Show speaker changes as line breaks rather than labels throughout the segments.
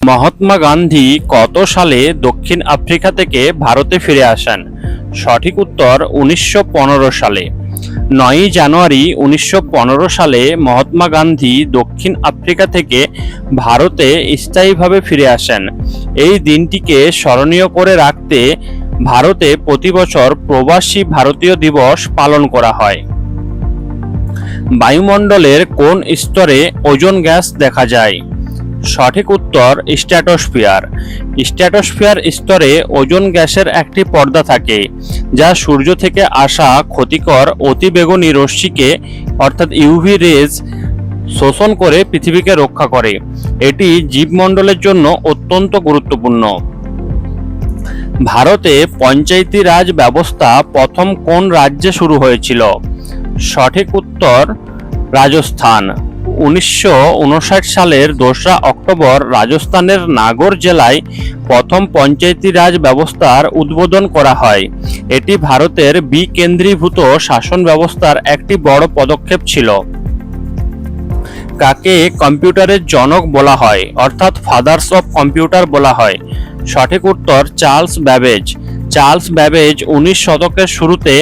মহাত্মা গান্ধী কত সালে দক্ষিণ আফ্রিকা থেকে ভারতে ফিরে আসেন? সঠিক উত্তর 1915 সালে। 9 জানুয়ারি 1915 সালে মহাত্মা গান্ধী দক্ষিণ আফ্রিকা থেকে ভারতে স্থায়ীভাবে ফিরে আসেন। এই দিনটিকে স্মরণীয় করে রাখতে ভারতে প্রতি বছর প্রবাসী ভারতীয় দিবস পালন করা হয়। বায়ুমণ্ডলের কোন স্তরে ওজোন গ্যাস দেখা যায়? সঠিক উত্তর স্ট্র্যাটোস্ফিয়ার। স্ট্র্যাটোস্ফিয়ার স্তরে ওজোন গ্যাসের একটি পর্দা থাকে, যা সূর্য থেকে আসা ক্ষতিকর অতিবেগুনি রশ্মিকে অর্থাৎ ইউভি রেজ শোষণ করে পৃথিবীকে রক্ষা করে। এটি জীবমণ্ডলের জন্য অত্যন্ত গুরুত্বপূর্ণ। ভারতে পঞ্চায়েতি রাজ ব্যবস্থা প্রথম কোন রাজ্যে শুরু হয়েছিল? সঠিক উত্তর রাজস্থান। 1959 সালের 2রা অক্টোবর রাজস্থানের নাগর জেলায় প্রথম পঞ্চায়েতি রাজ ব্যবস্থার উদ্বোধন করা হয়। এটি ভারতের বিকেন্দ্রীভূত শাসন ব্যবস্থার একটি বড় পদক্ষেপ ছিল। কাকে কম্পিউটারের জনক বলা হয় অর্থাৎ ফাদার্স অফ কম্পিউটার বলা হয়? সঠিক উত্তর চার্লস ব্যাবেজ। চার্লস ব্যাবেজ 19 শতকের শুরুতে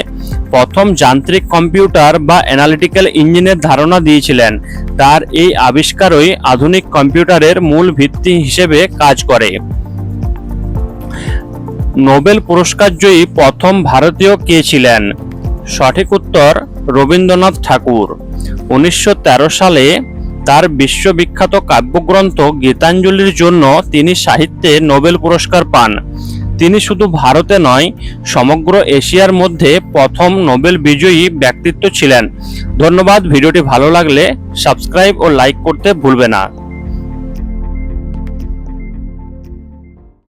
প্রথম যান্ত্রিক কম্পিউটার বা অ্যানালিটিক্যাল ইঞ্জিনের ধারণা দিয়েছিলেন। তার এই আবিষ্কারই আধুনিক কম্পিউটারের মূল ভিত্তি হিসেবে কাজ করে। নোবেল পুরস্কারজয়ী প্রথম ভারতীয় কে ছিলেন? সঠিক উত্তর রবীন্দ্রনাথ ঠাকুর। 1913 সালে তার বিশ্ববিখ্যাত কাব্যগ্রন্থ গীতাঞ্জলির জন্য তিনি সাহিত্যে নোবেল পুরস্কার পান। তিনি শুধু ভারতে নয়, সমগ্র এশিয়ার মধ্যে প্রথম নোবেল বিজয়ী ব্যক্তিত্ব ছিলেন। ধন্যবাদ। ভিডিওটি ভালো লাগলে সাবস্ক্রাইব ও লাইক করতে ভুলবে না।